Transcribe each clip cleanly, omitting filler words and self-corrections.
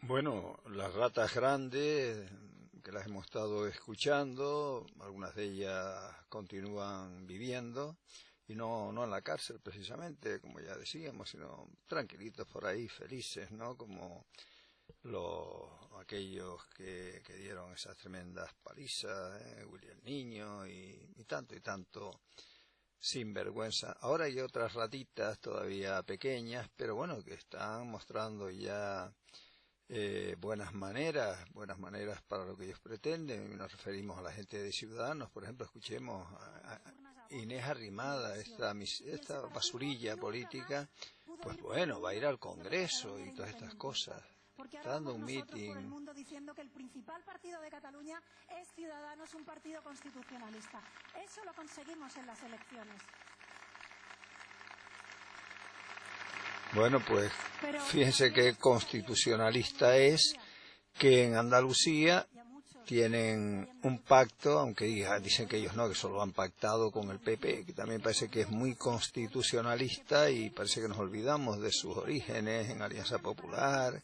Bueno, las ratas grandes, que las hemos estado escuchando, algunas de ellas continúan viviendo, y no en la cárcel precisamente, como ya decíamos, sino tranquilitos por ahí, felices, ¿no? Como aquellos que dieron esas tremendas palizas, William Niño y tanto sinvergüenza. Ahora hay otras ratitas todavía pequeñas, pero bueno, que están mostrando ya buenas maneras para lo que ellos pretenden. Y nos referimos a la gente de Ciudadanos. Por ejemplo, escuchemos a Inés Arrimada, esta basurilla política, pues bueno, va a ir al Congreso y todas estas cosas. Porque Está ahora dando vamos un nosotros por el meeting. mundo diciendo que el principal partido de Cataluña es Ciudadanos, un partido constitucionalista. Eso lo conseguimos en las elecciones. Bueno, pues fíjense qué constitucionalista es que en Andalucía tienen un pacto, aunque dicen que ellos no, que solo han pactado con el PP, que también parece que es muy constitucionalista, y parece que nos olvidamos de sus orígenes en Alianza Popular,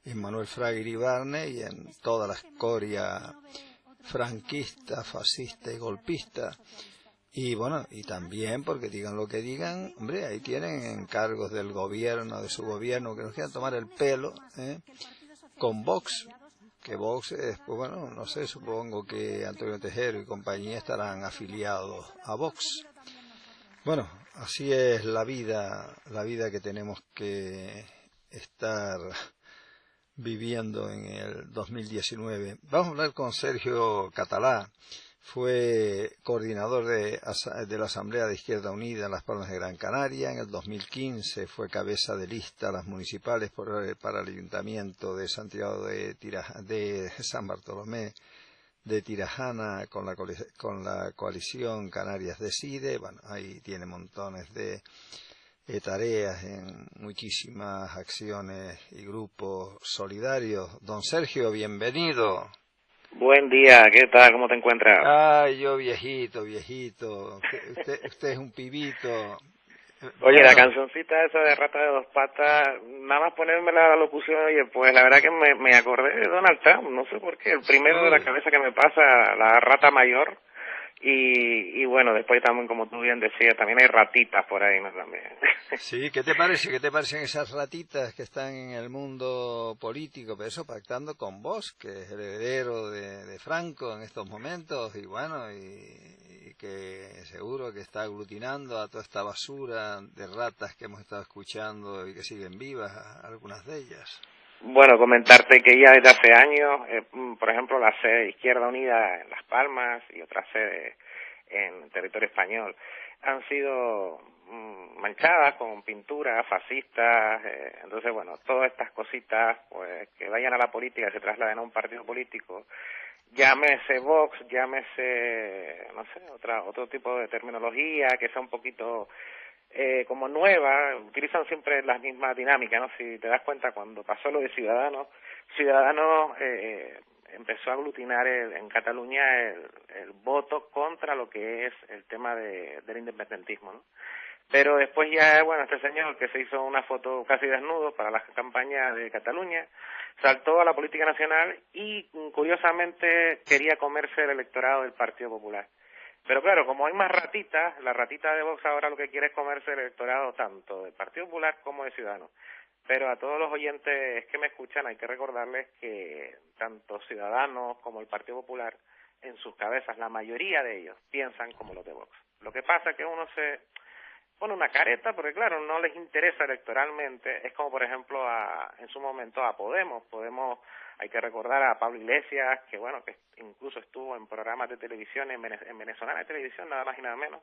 en Manuel Fraga Iribarne y en toda la escoria franquista, fascista y golpista. Y bueno, y también, porque digan lo que digan, hombre, ahí tienen encargos del gobierno, de su gobierno, que nos quieran tomar el pelo, con Vox, que Vox es, pues bueno, no sé, supongo que Antonio Tejero y compañía estarán afiliados a Vox. Bueno, así es la vida que tenemos que estar viviendo en el 2019. Vamos a hablar con Sergio Catalá. Fue coordinador de la Asamblea de Izquierda Unida en Las Palmas de Gran Canaria. En el 2015 fue cabeza de lista a las municipales para el Ayuntamiento de Santiago de San Bartolomé de Tirajana con la coalición Canarias Decide. Bueno, ahí tiene montones de tareas en muchísimas acciones y grupos solidarios. Don Sergio, bienvenido. Buen día, ¿qué tal? ¿Cómo te encuentras? Ay, yo viejito. Usted es un pibito. Oye, Bueno, la cancioncita esa de Rata de Dos Patas, nada más ponerme la locución, oye, pues la verdad que me acordé de Donald Trump, no sé por qué, el primero de la cabeza que me pasa, la rata mayor, y bueno, después también, como tú bien decías, también hay ratitas por ahí, ¿no? También. Sí, ¿qué te parece? ¿Qué te parecen esas ratitas que están en el mundo político? Pero eso pactando con vos, que es el heredero de Franco en estos momentos, y bueno, y que seguro que está aglutinando a toda esta basura de ratas que hemos estado escuchando y que siguen vivas, algunas de ellas. Bueno, comentarte que ya desde hace años, por ejemplo, la sede de Izquierda Unida en Las Palmas y otra sede en territorio español han sido manchadas con pinturas fascistas, entonces bueno, todas estas cositas pues que vayan a la política, se trasladen a un partido político, llámese Vox, llámese, no sé, otro tipo de terminología que sea un poquito como nueva, utilizan siempre las mismas dinámicas, ¿no? Si te das cuenta, cuando pasó lo de Ciudadanos empezó a aglutinar en Cataluña el voto contra lo que es el tema del independentismo, ¿no? Pero después ya, bueno, este señor que se hizo una foto casi desnudo para la campaña de Cataluña, saltó a la política nacional y, curiosamente, quería comerse el electorado del Partido Popular. Pero claro, como hay más ratitas, la ratita de Vox ahora lo que quiere es comerse el electorado tanto del Partido Popular como de Ciudadanos. Pero a todos los oyentes que me escuchan hay que recordarles que tanto Ciudadanos como el Partido Popular, en sus cabezas, la mayoría de ellos piensan como los de Vox. Lo que pasa es que uno se pone una careta porque, claro, no les interesa electoralmente. Es como, por ejemplo, en su momento a Podemos. Hay que recordar a Pablo Iglesias, que bueno, que incluso estuvo en programas de televisión, en Venezolana de Televisión, nada más y nada menos,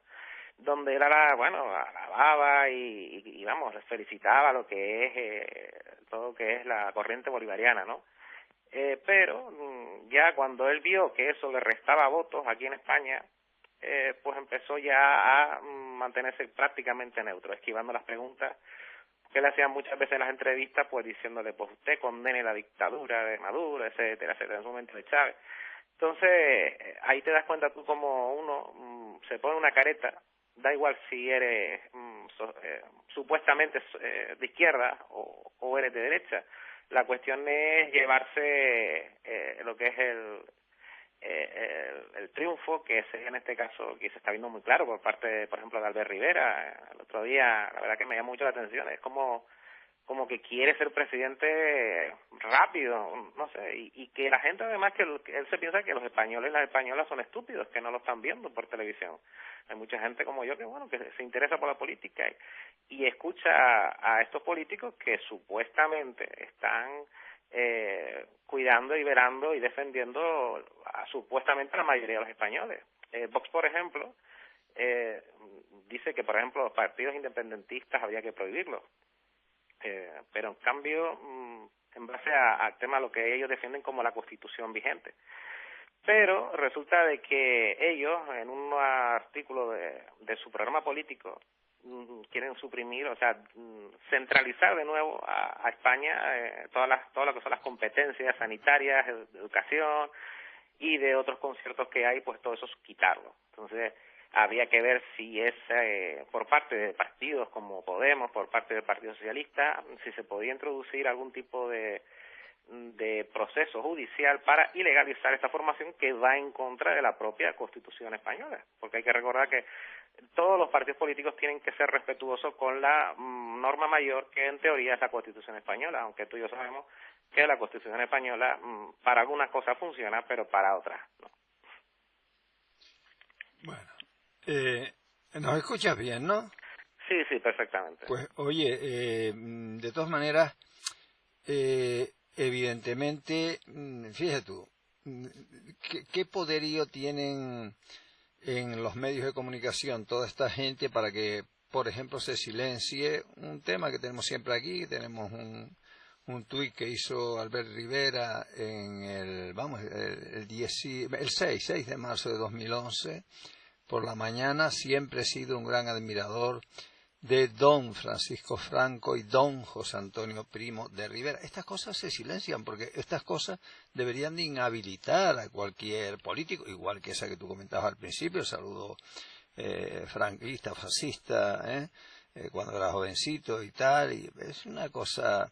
donde él alababa y vamos, felicitaba lo que es, todo lo que es la corriente bolivariana, ¿no? Pero ya cuando él vio que eso le restaba votos aquí en España, pues empezó ya a mantenerse prácticamente neutro, esquivando las preguntas que le hacían muchas veces en las entrevistas, pues diciéndole, pues usted condene la dictadura de Maduro, etcétera, en su momento de Chávez. Entonces, ahí te das cuenta tú como uno se pone una careta, da igual si eres supuestamente de izquierda o eres de derecha. La cuestión es llevarse lo que es el triunfo, que sería en este caso, que se está viendo muy claro por parte, por ejemplo, de Albert Rivera. El otro día, la verdad que me llamó mucho la atención, es como que quiere ser presidente rápido, no sé, y que la gente además que él se piensa que los españoles y las españolas son estúpidos, que no lo están viendo por televisión. Hay mucha gente como yo que bueno, que se interesa por la política y escucha a estos políticos que supuestamente están cuidando y velando y defendiendo supuestamente a la mayoría de los españoles. Vox, por ejemplo, dice que, por ejemplo, los partidos independentistas habría que prohibirlos. Pero en cambio, en base al tema de lo que ellos defienden como la Constitución vigente. Pero resulta de que ellos, en un artículo de su programa político, quieren suprimir, o sea, centralizar de nuevo a España todo lo que son las competencias sanitarias, de educación y de otros conciertos que hay, pues todo eso es quitarlo. Entonces, habría que ver si es por parte de partidos como Podemos, por parte del Partido Socialista, si se podía introducir algún tipo de proceso judicial para ilegalizar esta formación que va en contra de la propia Constitución española, porque hay que recordar que todos los partidos políticos tienen que ser respetuosos con la norma mayor que en teoría es la Constitución española, aunque tú y yo sabemos que la Constitución española para algunas cosas funciona, pero para otras no. Bueno. ¿Nos escuchas bien, no? Sí, perfectamente. Pues, oye, de todas maneras, evidentemente, fíjate tú, ¿qué poderío tienen en los medios de comunicación toda esta gente para que, por ejemplo, se silencie un tema que tenemos siempre aquí? Tenemos un tuit que hizo Albert Rivera en el 6 de marzo de 2011, por la mañana. Siempre he sido un gran admirador de don Francisco Franco y don José Antonio Primo de Rivera. Estas cosas se silencian porque estas cosas deberían de inhabilitar a cualquier político, igual que esa que tú comentabas al principio, el saludo franquista, fascista, cuando era jovencito y tal, y es una cosa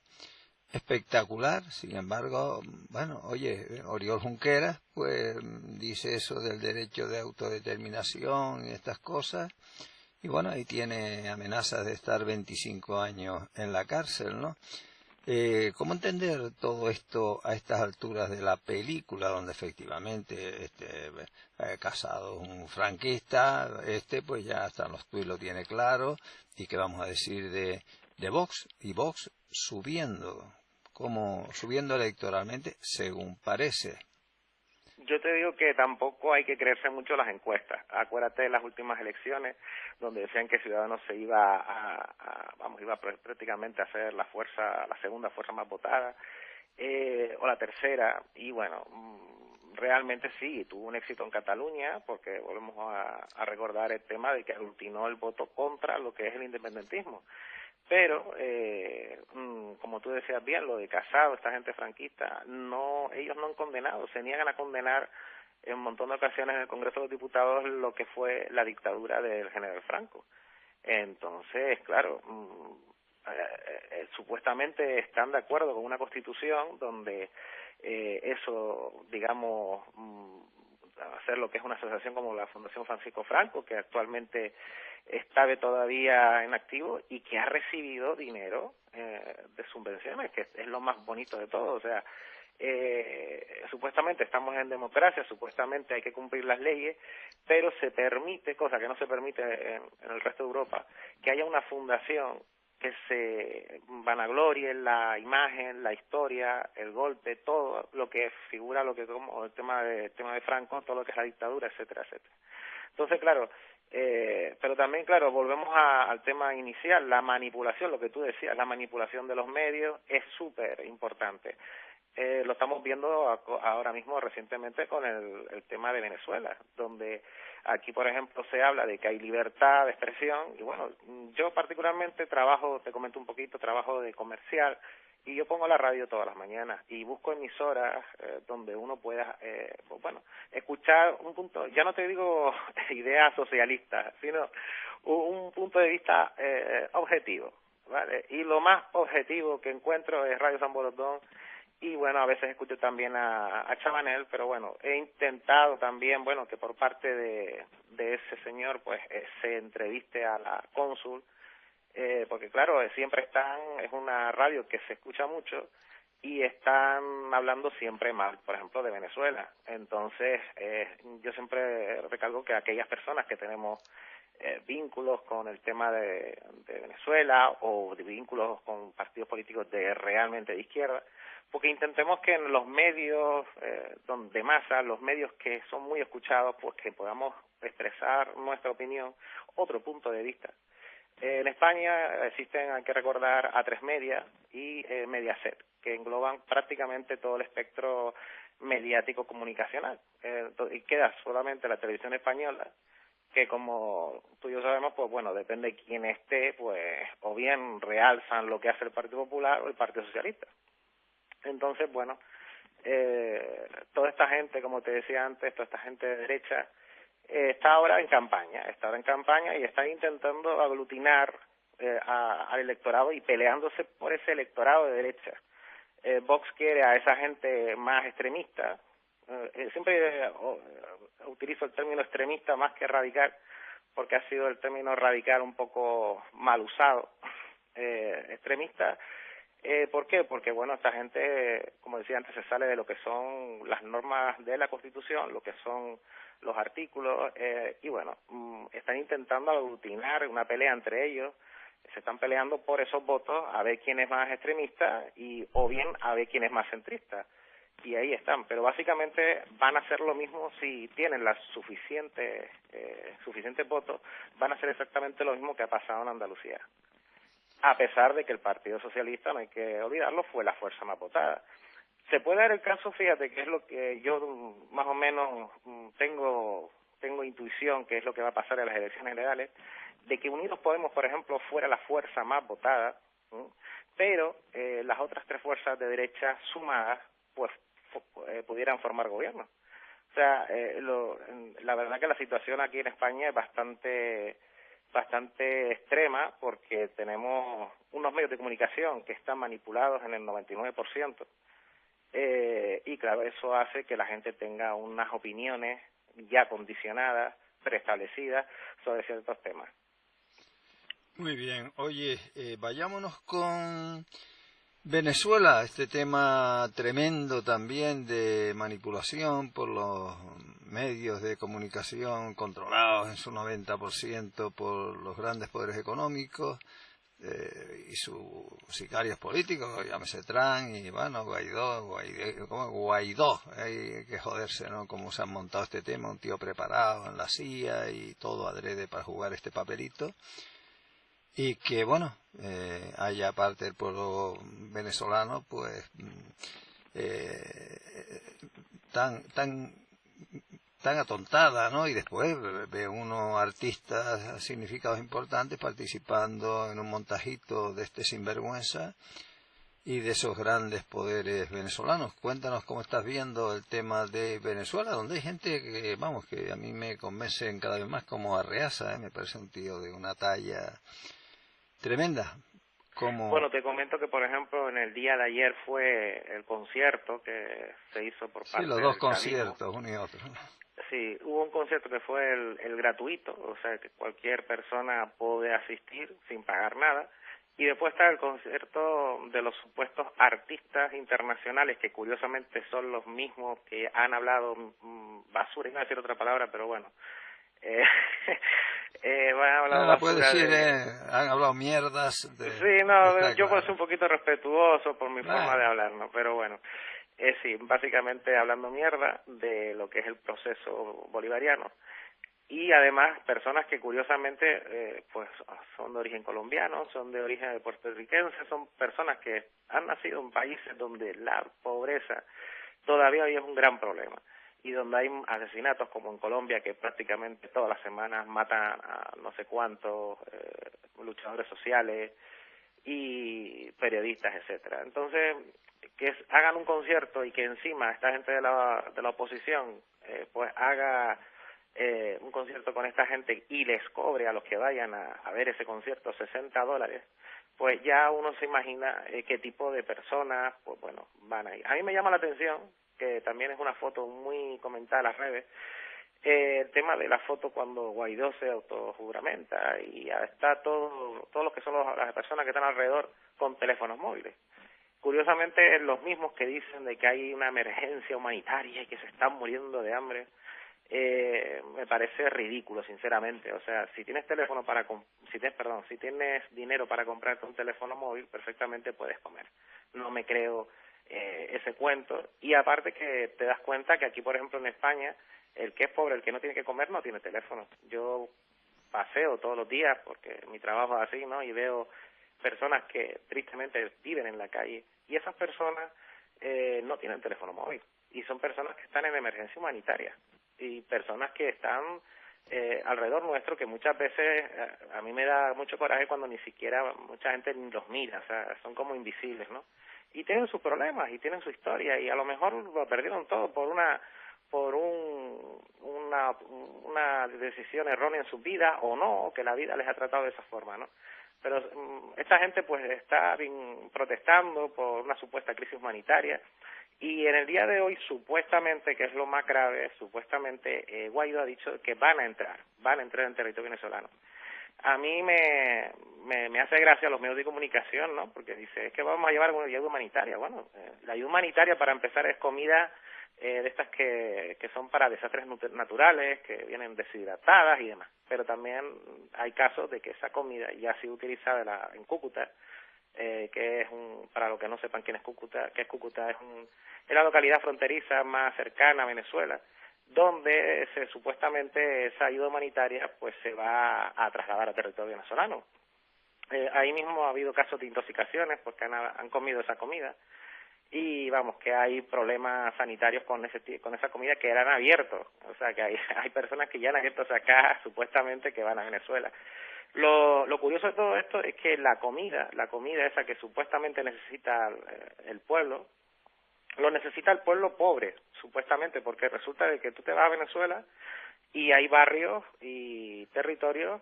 espectacular. Sin embargo, bueno, oye, Oriol Junqueras pues dice eso del derecho de autodeterminación y estas cosas, y bueno, ahí tiene amenazas de estar 25 años en la cárcel, ¿no? ¿Cómo entender todo esto a estas alturas de la película, donde efectivamente Casado es un franquista, pues ya hasta los tuits lo tiene claro, y qué vamos a decir de Vox, y Vox subiendo electoralmente, según parece? Yo te digo que tampoco hay que creerse mucho las encuestas. Acuérdate de las últimas elecciones donde decían que Ciudadanos se iba iba prácticamente a ser la segunda fuerza más votada, o la tercera, y bueno, realmente sí, tuvo un éxito en Cataluña, porque volvemos a recordar el tema de que aglutinó el voto contra lo que es el independentismo. Pero, como tú decías bien, lo de Casado, esta gente franquista, ellos no han condenado, se niegan a condenar en un montón de ocasiones en el Congreso de los Diputados lo que fue la dictadura del general Franco. Entonces, claro, supuestamente están de acuerdo con una constitución donde eso, digamos, hacer lo que es una asociación como la Fundación Francisco Franco, que actualmente está todavía en activo y que ha recibido dinero de subvenciones, que es lo más bonito de todo. O sea, supuestamente estamos en democracia, supuestamente hay que cumplir las leyes, pero se permite, cosa que no se permite en el resto de Europa, que haya una fundación que se vanaglorie la imagen, la historia, el golpe, todo lo que figura, lo que como el tema de Franco, todo lo que es la dictadura, etcétera, etcétera. Entonces, claro, pero también, claro, volvemos al tema inicial, la manipulación, lo que tú decías, la manipulación de los medios es súper importante. Lo estamos viendo ahora mismo recientemente con el tema de Venezuela, donde aquí, por ejemplo, se habla de que hay libertad de expresión, y bueno, yo particularmente te comento un poquito, trabajo de comercial, y yo pongo la radio todas las mañanas y busco emisoras donde uno pueda, escuchar un punto, ya no te digo ideas socialistas, sino un punto de vista objetivo. ¿vale? Y lo más objetivo que encuentro es Radio San Borondón, y bueno, a veces escucho también a Chabanel, pero bueno, he intentado también, bueno, que por parte de ese señor, pues, se entreviste a la cónsul, porque claro, siempre es una radio que se escucha mucho, y están hablando siempre mal, por ejemplo, de Venezuela. Entonces, yo siempre recalco que aquellas personas que tenemos vínculos con el tema de Venezuela, o de vínculos con partidos políticos realmente de izquierda, porque intentemos que en los medios de masa, los medios que son muy escuchados, pues que podamos expresar nuestra opinión, otro punto de vista. En España existen, hay que recordar, A3 Media y Mediaset, que engloban prácticamente todo el espectro mediático comunicacional. Y queda solamente la televisión española, que como tú y yo sabemos, pues bueno, depende de quién esté, pues o bien realzan lo que hace el Partido Popular o el Partido Socialista. Entonces, bueno, toda esta gente, como te decía antes, toda esta gente de derecha, está ahora en campaña y está intentando aglutinar al electorado y peleándose por ese electorado de derecha. Vox quiere a esa gente más extremista. Siempre utilizo el término extremista más que radical, porque ha sido el término radical un poco mal usado. Extremista, ¿por qué? Porque, bueno, esta gente, como decía antes, se sale de lo que son las normas de la Constitución, lo que son los artículos, y bueno, están intentando aglutinar una pelea entre ellos. Se están peleando por esos votos, a ver quién es más extremista o bien a ver quién es más centrista. Y ahí están, pero básicamente van a hacer lo mismo si tienen las suficientes votos, van a hacer exactamente lo mismo que ha pasado en Andalucía. A pesar de que el Partido Socialista, no hay que olvidarlo, fue la fuerza más votada. Se puede dar el caso, fíjate, que es lo que yo más o menos tengo intuición que es lo que va a pasar en las elecciones generales, de que Unidos Podemos, por ejemplo, fuera la fuerza más votada, pero las otras tres fuerzas de derecha sumadas, pues pudieran formar gobierno. O sea, la verdad que la situación aquí en España es bastante extrema, porque tenemos unos medios de comunicación que están manipulados en el 99%, y claro, eso hace que la gente tenga unas opiniones ya condicionadas, preestablecidas sobre ciertos temas. Muy bien. Oye, vayámonos con Venezuela, este tema tremendo también de manipulación por los medios de comunicación controlados en su 90% por los grandes poderes económicos y sus sicarios políticos, llámese Trump y bueno, Guaidó, hay que joderse, ¿no? Cómo se han montado este tema, un tío preparado en la CIA y todo adrede para jugar este papelito. Y que, bueno, haya parte del pueblo venezolano, pues, tan atontada, ¿no? Y después ve uno artistas significados importantes participando en un montajito de este sinvergüenza y de esos grandes poderes venezolanos. Cuéntanos cómo estás viendo el tema de Venezuela, donde hay gente que, vamos, que a mí me convencen cada vez más, como Arreaza, me parece un tío de una talla tremenda. Bueno, te comento que, por ejemplo, en el día de ayer fue el concierto que se hizo por parte del los dos chavismo. conciertos, uno y otro. Sí, hubo un concierto que fue el gratuito, o sea, que cualquier persona puede asistir sin pagar nada. Y después está el concierto de los supuestos artistas internacionales, que curiosamente son los mismos que han hablado basura, iba a decir otra palabra, pero bueno. Van a hablar han hablado mierdas. Sí, no, yo puedo ser un poquito respetuoso por mi forma de hablar, ¿no? Pero bueno, sí, básicamente hablando mierda de lo que es el proceso bolivariano. Y además personas que curiosamente pues son de origen colombiano, son de origen puertorriquense, son personas que han nacido en países donde la pobreza todavía hoy es un gran problema, y donde hay asesinatos como en Colombia, que prácticamente todas las semanas matan a no sé cuántos luchadores sociales y periodistas, etcétera. Entonces, que hagan un concierto y que encima esta gente de la oposición pues haga un concierto con esta gente y les cobre a los que vayan a ver ese concierto $60, pues ya uno se imagina qué tipo de personas, pues bueno, van ahí. A mí me llama la atención, que también es una foto muy comentada en las redes, el tema de la foto cuando Guaidó se autojuramenta y está todos los que son las personas que están alrededor con teléfonos móviles. Curiosamente, los mismos que dicen de que hay una emergencia humanitaria y que se están muriendo de hambre, me parece ridículo, sinceramente. O sea, si tienes si tienes dinero para comprarte un teléfono móvil, perfectamente puedes comer. No me creo ese cuento. Y aparte que te das cuenta que aquí, por ejemplo, en España, el que es pobre, el que no tiene que comer, no tiene teléfono. Yo paseo todos los días porque mi trabajo es así, ¿no? Y veo personas que tristemente viven en la calle y esas personas no tienen teléfono móvil y son personas que están en emergencia humanitaria y personas que están alrededor nuestro, que muchas veces a mí me da mucho coraje cuando ni siquiera mucha gente ni los mira, o sea, son como invisibles, ¿no? Y tienen sus problemas y tienen su historia y a lo mejor lo perdieron todo por una decisión errónea en su vida o no, que la vida les ha tratado de esa forma, ¿no? Pero esta gente pues está protestando por una supuesta crisis humanitaria y en el día de hoy supuestamente, que es lo más grave, supuestamente Guaidó ha dicho que van a entrar en territorio venezolano. A mí me hace gracia los medios de comunicación, ¿no? Porque dice, es que vamos a llevar alguna ayuda humanitaria. Bueno, la ayuda humanitaria para empezar es comida de estas que son para desastres naturales, que vienen deshidratadas y demás. Pero también hay casos de que esa comida ya ha sido utilizada en Cúcuta, que es para los que no sepan quién es Cúcuta, es la localidad fronteriza más cercana a Venezuela, donde supuestamente esa ayuda humanitaria pues se va a trasladar a territorio venezolano. Ahí mismo ha habido casos de intoxicaciones porque han comido esa comida y vamos, que hay problemas sanitarios con esa comida que eran abiertos, o sea que hay personas que ya han abierto esa caja supuestamente que van a Venezuela. Lo curioso de todo esto es que la comida esa que supuestamente necesita el pueblo, lo necesita el pueblo pobre, supuestamente, porque resulta de que tú te vas a Venezuela y hay barrios y territorios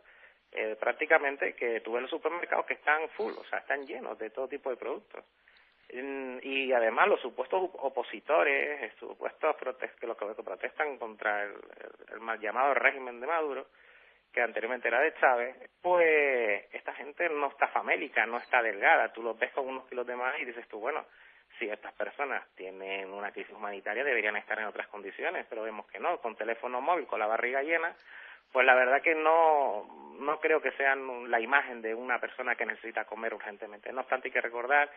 prácticamente que tú ves los supermercados que están full, o sea, están llenos de todo tipo de productos. Y además los supuestos opositores, supuestos que los que protestan contra el mal llamado régimen de Maduro, que anteriormente era de Chávez, pues esta gente no está famélica, no está delgada, tú los ves con unos kilos de más y dices tú, bueno, si estas personas tienen una crisis humanitaria deberían estar en otras condiciones, pero vemos que no, con teléfono móvil, con la barriga llena, pues la verdad que no creo que sean la imagen de una persona que necesita comer urgentemente. No obstante, hay que recordar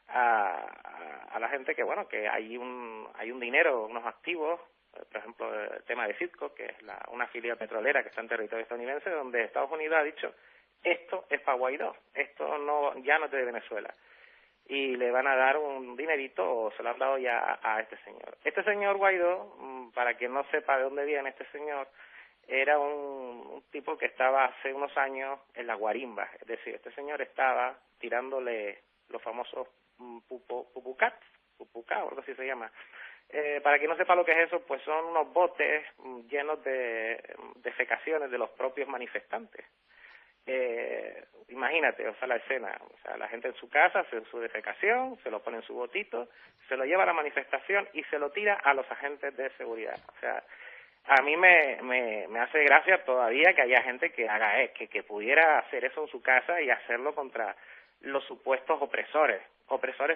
a la gente que, bueno, que hay un dinero, unos activos, por ejemplo, el tema de Citgo, que es una filial petrolera que está en territorio estadounidense, donde Estados Unidos ha dicho, esto es para Guaidó, esto ya no es de Venezuela. Y le van a dar un dinerito, o se lo han dado ya a este señor. Este señor Guaidó, para quien no sepa de dónde viene este señor, era un tipo que estaba hace unos años en la guarimba, es decir, este señor estaba tirándole los famosos pupucá, o algo así se llama. Para quien no sepa lo que es eso, pues son unos botes llenos de defecaciones de los propios manifestantes. Imagínate, o sea, la escena, o sea, la gente en su casa hace su defecación, se lo pone en su botito, se lo lleva a la manifestación y se lo tira a los agentes de seguridad. O sea, a mí me hace gracia todavía que haya gente que haga que pudiera hacer eso en su casa y hacerlo contra los supuestos opresores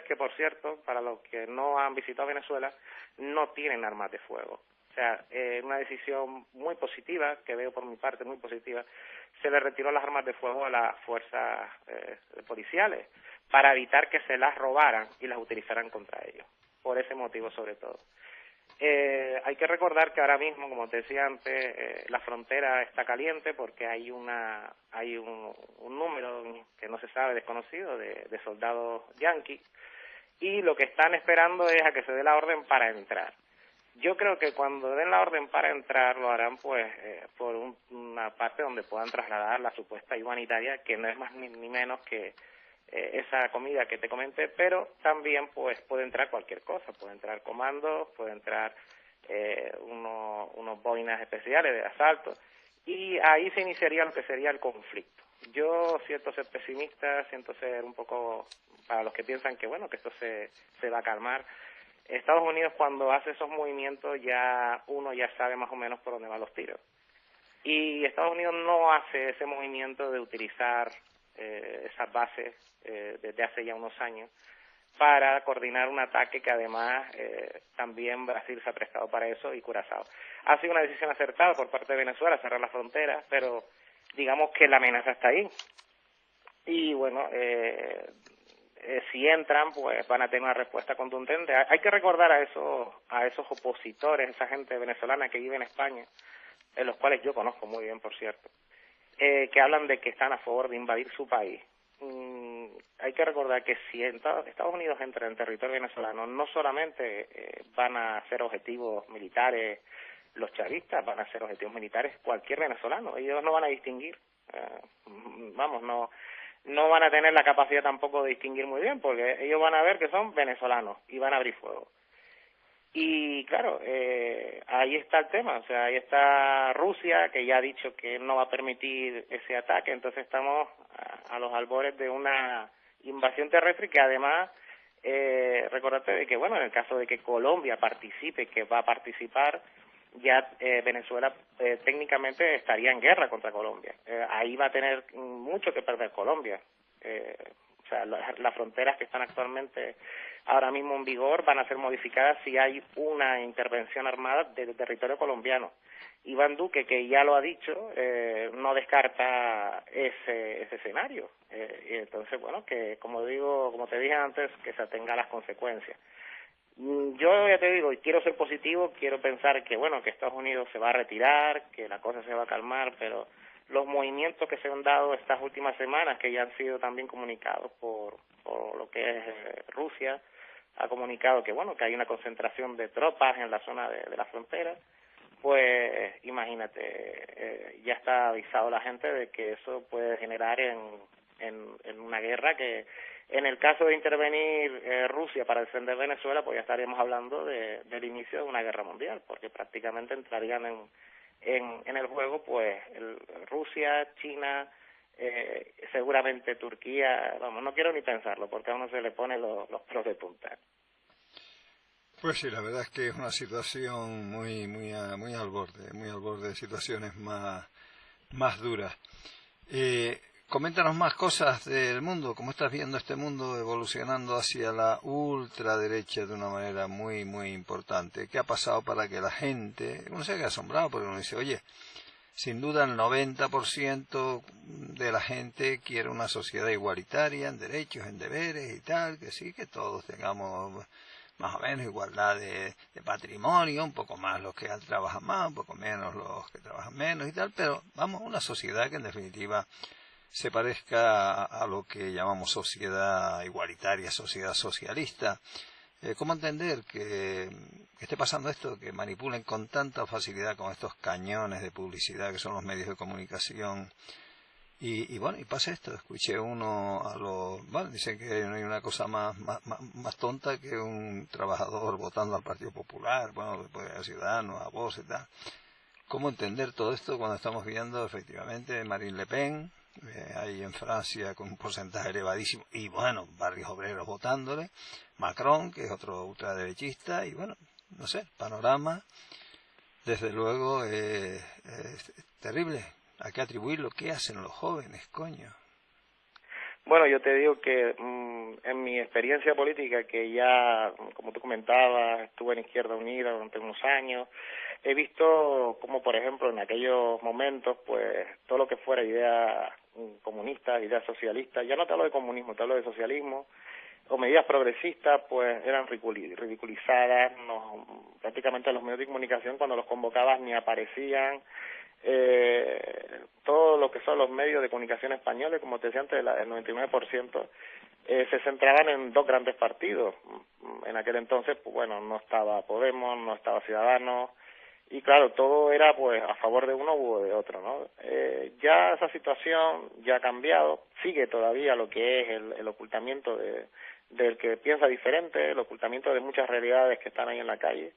que, por cierto, para los que no han visitado Venezuela, no tienen armas de fuego. O sea, una decisión muy positiva, que veo por mi parte muy positiva, se le retiró las armas de fuego a las fuerzas policiales para evitar que se las robaran y las utilizaran contra ellos, por ese motivo sobre todo. Hay que recordar que ahora mismo, como te decía antes, la frontera está caliente porque hay un número que no se sabe, desconocido, de soldados yanquis, y lo que están esperando es a que se dé la orden para entrar. Yo creo que cuando den la orden para entrar lo harán pues por una parte donde puedan trasladar la supuesta ayuda humanitaria, que no es más ni menos que esa comida que te comenté, pero también pues puede entrar cualquier cosa, puede entrar comandos, puede entrar unos boinas especiales de asalto, y ahí se iniciaría lo que sería el conflicto. Yo siento ser pesimista, siento ser un poco, para los que piensan que bueno, que esto se va a calmar. Estados Unidos, cuando hace esos movimientos, uno ya sabe más o menos por dónde van los tiros. Y Estados Unidos no hace ese movimiento de utilizar esas bases desde hace ya unos años para coordinar un ataque que además también Brasil se ha prestado para eso y Curazao. Ha sido una decisión acertada por parte de Venezuela cerrar la frontera, pero digamos que la amenaza está ahí. Y bueno, si entran, pues van a tener una respuesta contundente. Hay que recordar a esos opositores, esa gente venezolana que vive en España, en los cuales yo conozco muy bien, por cierto, que hablan de que están a favor de invadir su país. Hay que recordar que si Estados Unidos entra en territorio venezolano, no solamente van a ser objetivos militares los chavistas, van a ser objetivos militares cualquier venezolano. Ellos no van a distinguir, no van a tener la capacidad tampoco de distinguir muy bien, porque ellos van a ver que son venezolanos y van a abrir fuego. Y claro, ahí está el tema, o sea, ahí está Rusia, que ya ha dicho que no va a permitir ese ataque, entonces estamos a los albores de una invasión terrestre que además, recordate de que, bueno, en el caso de que Colombia participe, que va a participar, ya Venezuela técnicamente estaría en guerra contra Colombia. Ahí va a tener mucho que perder Colombia. O sea, las fronteras que están actualmente ahora mismo en vigor van a ser modificadas si hay una intervención armada del territorio colombiano. Iván Duque, que ya lo ha dicho, no descarta ese escenario. Y entonces, bueno, que como te dije antes, que se atenga a las consecuencias. Yo ya te digo, quiero ser positivo, quiero pensar que bueno, que Estados Unidos se va a retirar, que la cosa se va a calmar, pero los movimientos que se han dado estas últimas semanas, que ya han sido también comunicados por lo que es Rusia, ha comunicado que bueno, que hay una concentración de tropas en la zona de la frontera, pues imagínate, ya está avisado la gente de que eso puede generar en una guerra que en el caso de intervenir Rusia para defender Venezuela, pues ya estaríamos hablando del inicio de una guerra mundial, porque prácticamente entrarían en el juego pues Rusia, China, seguramente Turquía, vamos, no quiero ni pensarlo, porque a uno se le pone los pelos de punta. Pues sí, la verdad es que es una situación muy al borde de situaciones más duras. Coméntanos más cosas del mundo, cómo estás viendo este mundo evolucionando hacia la ultraderecha de una manera muy importante. ¿Qué ha pasado para que la gente, uno se queda asombrado porque uno dice, oye, sin duda el 90% de la gente quiere una sociedad igualitaria en derechos, en deberes y tal, que sí, que todos tengamos más o menos igualdad de patrimonio, un poco más los que trabajan más, un poco menos los que trabajan menos y tal, pero vamos, una sociedad que en definitiva se parezca a lo que llamamos sociedad igualitaria, sociedad socialista. ¿Cómo entender que esté pasando esto, que manipulen con tanta facilidad con estos cañones de publicidad que son los medios de comunicación? Y bueno, y pasa esto, escuché bueno, dicen que no hay una cosa más tonta que un trabajador votando al Partido Popular, bueno, pues a Ciudadanos, a Vox y tal. ¿Cómo entender todo esto cuando estamos viendo efectivamente Marine Le Pen, ahí en Francia con un porcentaje elevadísimo, y bueno, barrios obreros votándole, Macron, que es otro ultraderechista, y bueno, no sé, panorama, desde luego, es terrible. ¿A qué atribuirlo? ¿Qué hacen los jóvenes, coño? Bueno, yo te digo que en mi experiencia política, que ya, como tú comentabas, estuve en Izquierda Unida durante unos años, he visto como, por ejemplo, en aquellos momentos, pues, todo lo que fuera ideas comunistas, ideas socialistas, ya no te hablo de comunismo, te hablo de socialismo, o medidas progresistas, pues, eran ridiculizadas, prácticamente los medios de comunicación, cuando los convocabas, ni aparecían. Todo lo que son los medios de comunicación españoles, como te decía antes, el 99%, se centraban en dos grandes partidos. En aquel entonces, pues bueno, no estaba Podemos, no estaba Ciudadanos, y claro, todo era pues a favor de uno u de otro, ¿no? Ya esa situación ya ha cambiado, sigue todavía lo que es el ocultamiento del que piensa diferente, el ocultamiento de muchas realidades que están ahí en la calle,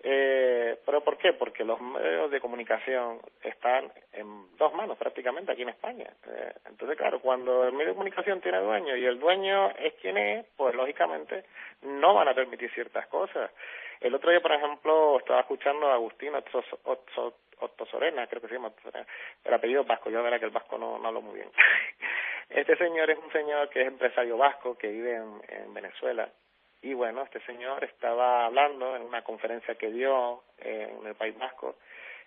¿Pero por qué? Porque los medios de comunicación están en dos manos prácticamente aquí en España. Entonces, claro, cuando el medio de comunicación tiene dueño y el dueño es quien es, pues lógicamente no van a permitir ciertas cosas. El otro día, por ejemplo, estaba escuchando a Agustín Ottosorena, creo que se llama Ottosorena, el apellido vasco, yo la verdad que el vasco no hablo muy bien. Este señor es un señor que es empresario vasco, que vive en Venezuela. Y bueno, este señor estaba hablando en una conferencia que dio en el País Vasco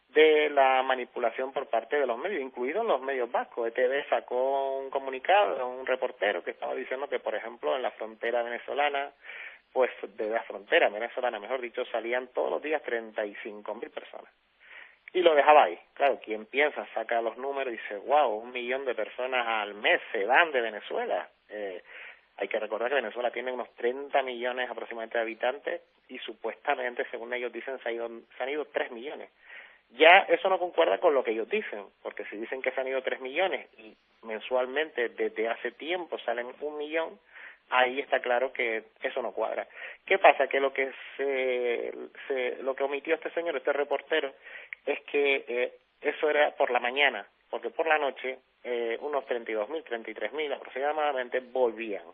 de la manipulación por parte de los medios, incluidos los medios vascos. ETV sacó un comunicado de un reportero que estaba diciendo que, por ejemplo, en la frontera venezolana, pues de la frontera venezolana, mejor dicho, salían todos los días 35.000 personas. Y lo dejaba ahí. Claro, quien piensa, saca los números y dice, wow, 1 millón de personas al mes se van de Venezuela. Hay que recordar que Venezuela tiene unos 30 millones aproximadamente de habitantes y supuestamente, según ellos dicen, se han ido 3 millones. Ya eso no concuerda con lo que ellos dicen, porque si dicen que se han ido 3 millones y mensualmente desde hace tiempo salen 1 millón, ahí está claro que eso no cuadra. ¿Qué pasa? Que lo que lo que omitió este señor, este reportero, es que eso era por la mañana, porque por la noche unos 32.000, 33.000 aproximadamente volvían.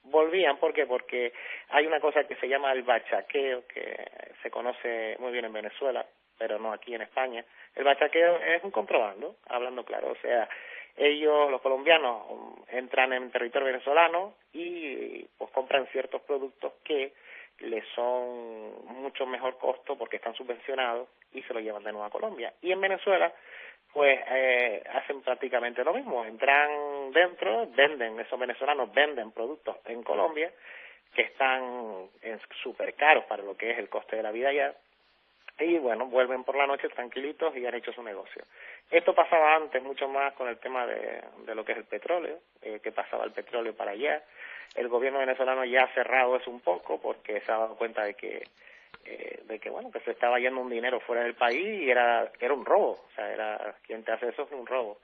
Volvían, ¿por qué? Porque hay una cosa que se llama el bachaqueo, que se conoce muy bien en Venezuela, pero no aquí en España. El bachaqueo es un contrabando, hablando claro, o sea, ellos, los colombianos, entran en territorio venezolano y pues compran ciertos productos que les son mucho mejor costo porque están subvencionados y se lo llevan de nuevo a Colombia. Y en Venezuela, pues hacen prácticamente lo mismo, entran dentro, venden, esos venezolanos venden productos en Colombia que están súper caros para lo que es el coste de la vida allá, y bueno, vuelven por la noche tranquilitos y han hecho su negocio. Esto pasaba antes mucho más con el tema de lo que es el petróleo, que pasaba el petróleo para allá. El gobierno venezolano ya ha cerrado eso un poco porque se ha dado cuenta de que bueno, que se estaba yendo un dinero fuera del país y era un robo, o sea, era quien te hace eso es un robo.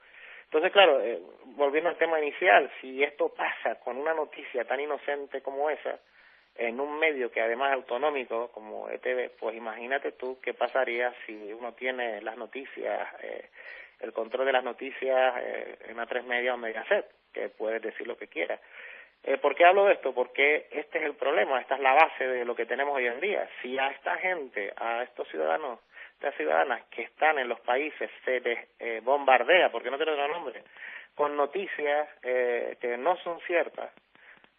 Entonces, claro, volviendo al tema inicial, si esto pasa con una noticia tan inocente como esa, en un medio que además es autonómico como ETV, pues imagínate tú qué pasaría si uno tiene las noticias, el control de las noticias en A3 Media o Mediaset, que puedes decir lo que quieras. ¿Por qué hablo de esto? Porque este es el problema, esta es la base de lo que tenemos hoy en día. Si a esta gente, a estos ciudadanos, estas ciudadanas que están en los países se les bombardea, porque no tiene otro nombre, con noticias que no son ciertas,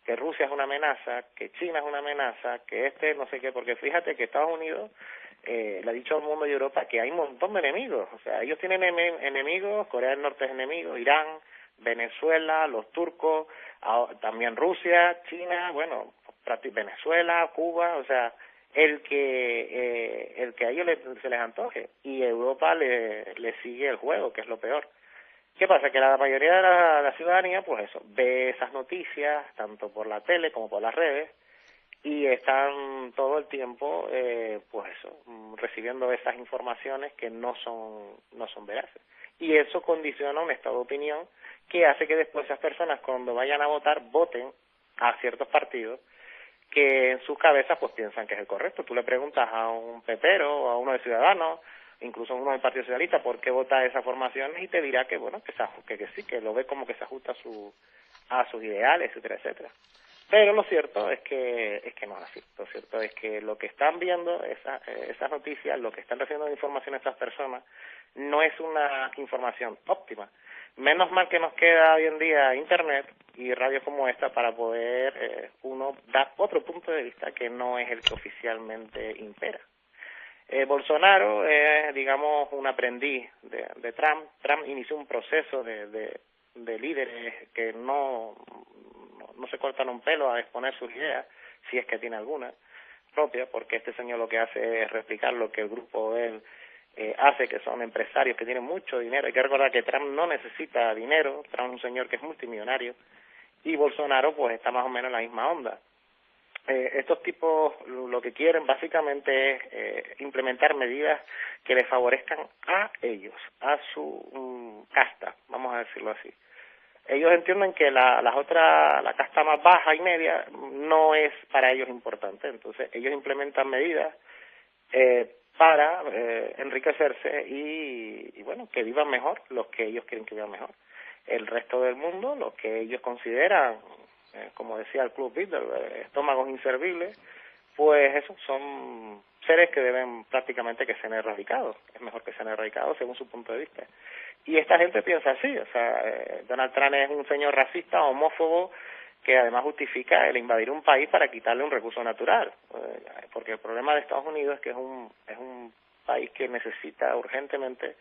que Rusia es una amenaza, que China es una amenaza, que no sé qué, porque fíjate que Estados Unidos le ha dicho al mundo y Europa que hay un montón de enemigos, o sea, ellos tienen enemigos, Corea del Norte es enemigo, Irán, Venezuela, los turcos, también Rusia, China, bueno, Venezuela, Cuba, o sea, el que a ellos se les antoje, y Europa le sigue el juego, que es lo peor. ¿Qué pasa? Que la mayoría de la ciudadanía, pues eso, ve esas noticias, tanto por la tele como por las redes, y están todo el tiempo, pues eso, recibiendo esas informaciones que no son veraces. Y eso condiciona un estado de opinión que hace que después esas personas, cuando vayan a votar, voten a ciertos partidos que en sus cabezas pues piensan que es el correcto. Tú le preguntas a un pepero o a uno de Ciudadanos, incluso a uno del Partido Socialista, por qué vota esas formaciones y te dirá que bueno, que sí, que lo ve como que se ajusta a sus ideales, etcétera, etcétera. Pero lo cierto es que no es así. Lo cierto es que lo que están viendo, esas noticias, lo que están recibiendo de información estas personas, no es una información óptima. Menos mal que nos queda hoy en día Internet y radios como esta para poder uno dar otro punto de vista que no es el que oficialmente impera. Bolsonaro es, digamos, un aprendiz de Trump. Trump inició un proceso de líderes que no se cortan un pelo a exponer sus ideas, si es que tiene alguna propia, porque este señor lo que hace es replicar lo que el grupo de él hace, que son empresarios que tienen mucho dinero. Hay que recordar que Trump no necesita dinero, Trump es un señor que es multimillonario, y Bolsonaro pues está más o menos en la misma onda. Estos tipos lo que quieren básicamente es implementar medidas que les favorezcan a ellos, a su casta, vamos a decirlo así. Ellos entienden que la casta más baja y media no es para ellos importante, entonces ellos implementan medidas para enriquecerse y bueno, que vivan mejor los que ellos quieren que vivan mejor. El resto del mundo, lo que ellos consideran, como decía el Club Bilderberg, estómagos inservibles, pues eso, son seres que deben prácticamente que sean erradicados. Es mejor que sean erradicados según su punto de vista. Y esta gente piensa así, o sea, Donald Trump es un señor racista, homófobo, que además justifica el invadir un país para quitarle un recurso natural, porque el problema de Estados Unidos es que es un país que necesita urgentemente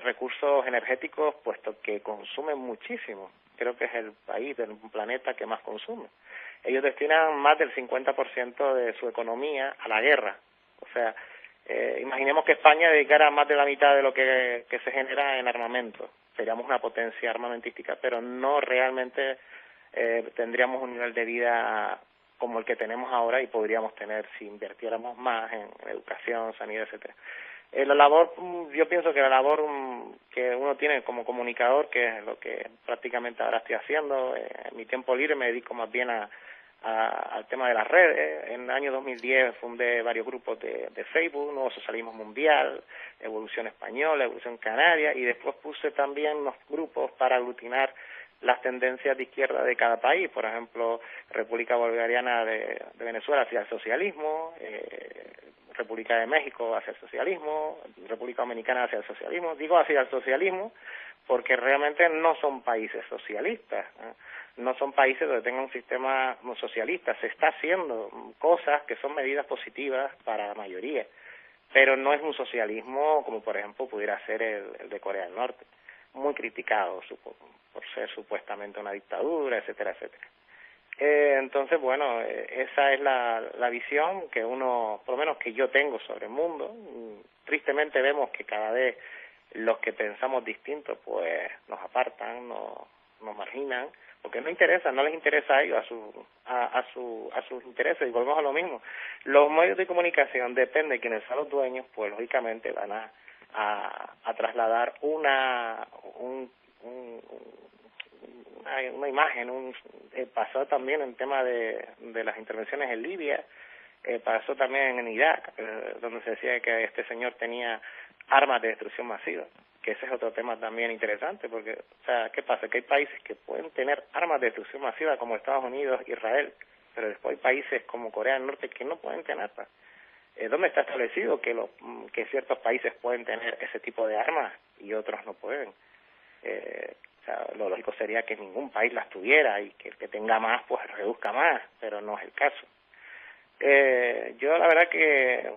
recursos energéticos, puesto que consumen muchísimo. Creo que es el país del planeta que más consume. Ellos destinan más del 50% de su economía a la guerra. O sea, imaginemos que España dedicara más de la mitad de lo que se genera en armamento. Seríamos una potencia armamentística, pero no realmente tendríamos un nivel de vida como el que tenemos ahora y podríamos tener si invirtiéramos más en educación, sanidad, etcétera. La labor, yo pienso que la labor que uno tiene como comunicador, que es lo que prácticamente ahora estoy haciendo, en mi tiempo libre me dedico más bien al tema de las redes. En el año 2010 fundé varios grupos de Facebook, Nuevo Socialismo Mundial, Evolución Española, Evolución Canaria, y después puse también unos grupos para aglutinar las tendencias de izquierda de cada país, por ejemplo, República Bolivariana de Venezuela hacia el socialismo, República de México hacia el socialismo, República Dominicana hacia el socialismo. Digo hacia el socialismo porque realmente no son países socialistas, no son países donde tengan un sistema socialista. Se está haciendo cosas que son medidas positivas para la mayoría, pero no es un socialismo como, por ejemplo, pudiera ser el de Corea del Norte, muy criticado por ser supuestamente una dictadura, etcétera, etcétera. Entonces, bueno, esa es la visión que uno, por lo menos que yo tengo sobre el mundo. Tristemente vemos que cada vez los que pensamos distintos, pues nos apartan, nos marginan, porque no les interesa a ellos, a sus intereses, y volvemos a lo mismo. Los medios de comunicación, depende de quiénes son los dueños, pues lógicamente van a trasladar una imagen. Pasó también en tema de las intervenciones en Libia, pasó también en Irak, donde se decía que este señor tenía armas de destrucción masiva, que ese es otro tema también interesante, porque, o sea, ¿qué pasa? Que hay países que pueden tener armas de destrucción masiva, como Estados Unidos, Israel, pero después hay países como Corea del Norte que no pueden tenerlas. ¿Dónde está establecido que ciertos países pueden tener ese tipo de armas y otros no pueden? O sea, lo lógico sería que ningún país las tuviera y que el que tenga más, pues reduzca más, pero no es el caso. Yo la verdad que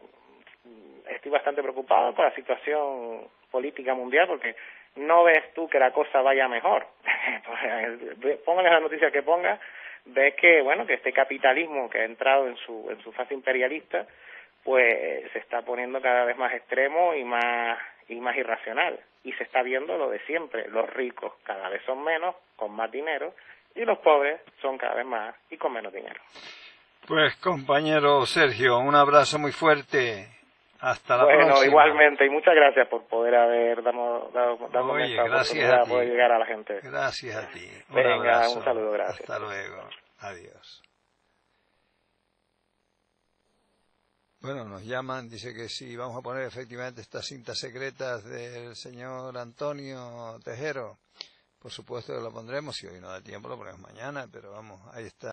estoy bastante preocupado por la situación política mundial, porque no ves tú que la cosa vaya mejor. Póngale la noticia que ponga, ves que, bueno, que este capitalismo que ha entrado en su fase imperialista, pues se está poniendo cada vez más extremo y más irracional. Y se está viendo lo de siempre: los ricos cada vez son menos, con más dinero, y los pobres son cada vez más y con menos dinero. Pues, compañero Sergio, un abrazo muy fuerte. Hasta la próxima. Bueno, igualmente, y muchas gracias por poder haber dado Oye, esta oportunidad de poder llegar a la gente. Gracias a ti. Venga, abrazo. un saludo, gracias. Hasta luego. Adiós. Bueno, nos llaman, dice que sí, vamos a poner efectivamente estas cintas secretas del señor Antonio Tejero. Por supuesto que lo pondremos, si hoy no da tiempo lo ponemos mañana, pero vamos, ahí está.